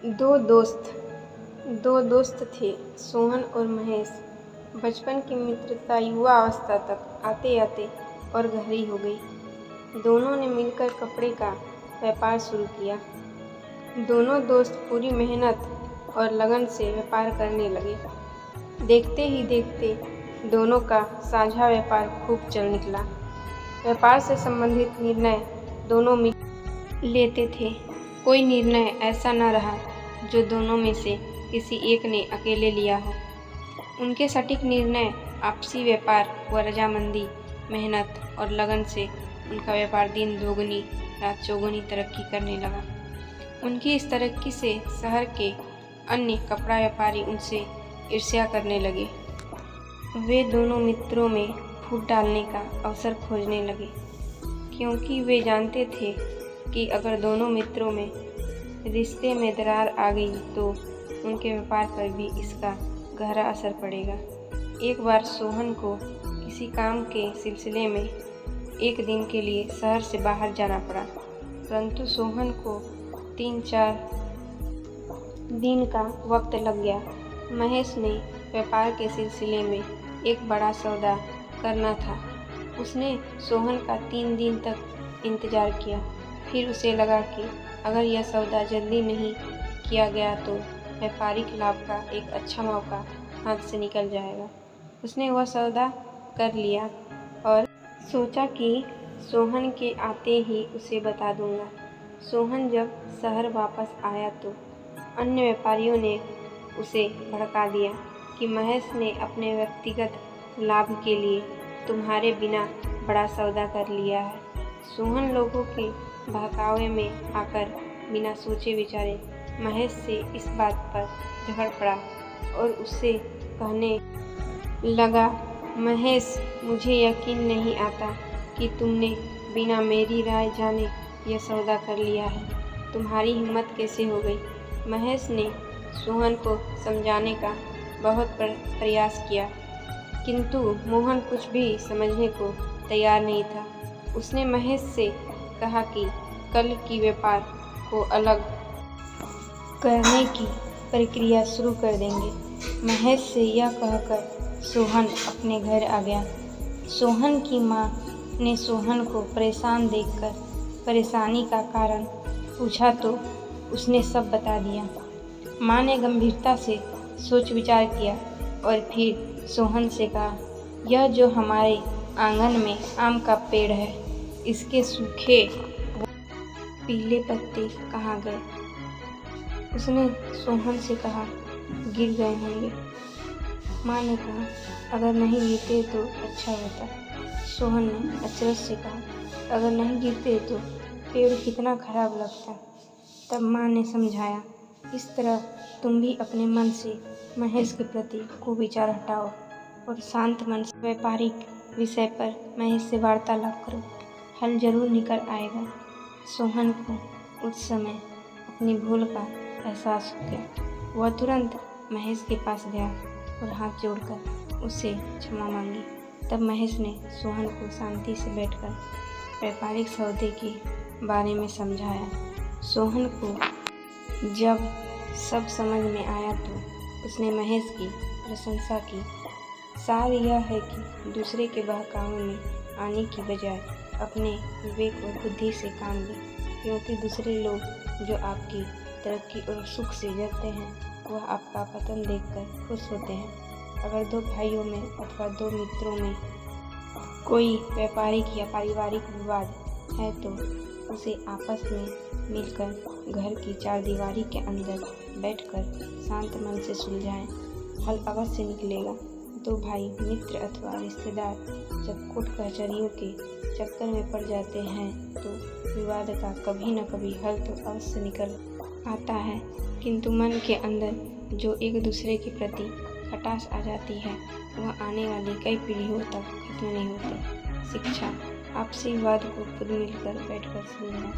दो दोस्त थे, सोहन और महेश। बचपन की मित्रता युवा अवस्था तक आते आते और गहरी हो गई। दोनों ने मिलकर कपड़े का व्यापार शुरू किया। दोनों दोस्त पूरी मेहनत और लगन से व्यापार करने लगे। देखते ही देखते दोनों का साझा व्यापार खूब चल निकला। व्यापार से संबंधित निर्णय दोनों मिल लेते थे। कोई निर्णय ऐसा न रहा जो दोनों में से किसी एक ने अकेले लिया हो। उनके सटीक निर्णय, आपसी व्यापार व रजामंदी, मेहनत और लगन से उनका व्यापार दिन दोगुनी रात चौगुनी तरक्की करने लगा। उनकी इस तरक्की से शहर के अन्य कपड़ा व्यापारी उनसे ईर्ष्या करने लगे। वे दोनों मित्रों में फूट डालने का अवसर खोजने लगे, क्योंकि वे जानते थे कि अगर दोनों मित्रों में रिश्ते में दरार आ गई तो उनके व्यापार पर भी इसका गहरा असर पड़ेगा। एक बार सोहन को किसी काम के सिलसिले में एक दिन के लिए शहर से बाहर जाना पड़ा, परंतु सोहन को 3-4 दिन का वक्त लग गया। महेश ने व्यापार के सिलसिले में एक बड़ा सौदा करना था। उसने सोहन का 3 दिन तक इंतजार किया। फिर उसे लगा कि अगर यह सौदा जल्दी नहीं किया गया तो व्यापारिक लाभ का एक अच्छा मौका हाथ से निकल जाएगा। उसने वह सौदा कर लिया और सोचा कि सोहन के आते ही उसे बता दूंगा। सोहन जब शहर वापस आया तो अन्य व्यापारियों ने उसे भड़का दिया कि महेश ने अपने व्यक्तिगत लाभ के लिए तुम्हारे बिना बड़ा सौदा कर लिया है। सोहन लोगों के बहकावे में आकर बिना सोचे विचारे महेश से इस बात पर झगड़ पड़ा और उससे कहने लगा, महेश, मुझे यकीन नहीं आता कि तुमने बिना मेरी राय जाने यह सौदा कर लिया है। तुम्हारी हिम्मत कैसे हो गई? महेश ने सोहन को समझाने का बहुत प्रयास किया, किंतु मोहन कुछ भी समझने को तैयार नहीं था। उसने महेश से कहा कि कल की व्यापार को अलग करने की प्रक्रिया शुरू कर देंगे। महेश से यह कहकर सोहन अपने घर आ गया। सोहन की माँ ने सोहन को परेशान देखकर परेशानी का कारण पूछा तो उसने सब बता दिया। माँ ने गंभीरता से सोच विचार किया और फिर सोहन से कहा, यह जो हमारे आंगन में आम का पेड़ है, इसके सूखे पीले पत्ते कहाँ गए? उसने सोहन से कहा, गिर गए होंगे। माँ ने कहा, अगर नहीं गिरते तो अच्छा होता। सोहन ने अचरज से कहा, अगर नहीं गिरते तो पेड़ कितना खराब लगता। तब माँ ने समझाया, इस तरह तुम भी अपने मन से महेश के प्रति कुविचार हटाओ और शांत मन से व्यापारिक विषय पर महेश से वार्तालाप करो, हल जरूर निकल आएगा। सोहन को उस समय अपनी भूल का एहसास हो गया। वह तुरंत महेश के पास गया और हाथ जोड़कर उससे क्षमा मांगी। तब महेश ने सोहन को शांति से बैठकर व्यापारिक सौदे के बारे में समझाया। सोहन को जब सब समझ में आया तो उसने महेश की प्रशंसा की। सार यह है कि दूसरे के बहकावे में आने की बजाय अपने विवेक और बुद्धि से काम लें, क्योंकि दूसरे लोग जो आपकी तरक्की और सुख से जलते हैं वह आपका पतन देखकर खुश होते हैं। अगर 2 भाइयों में अथवा 2 मित्रों में कोई व्यापारिक या पारिवारिक विवाद है तो उसे आपस में मिलकर घर की 4 दीवारी के अंदर बैठकर शांत मन से सुलझाएं, हल अवश्य निकलेगा। 2 भाई, मित्र अथवा रिश्तेदार जब कोर्ट कचहरियों के चक्कर में पड़ जाते हैं तो विवाद का कभी न कभी हल तो अवश्य निकल आता है, किंतु मन के अंदर जो एक दूसरे के प्रति खटास आ जाती है वह आने वाली कई पीढ़ियों तक खत्म नहीं होती। शिक्षा, आपसी विवाद को खुद मिलकर बैठकर सुलझाएं।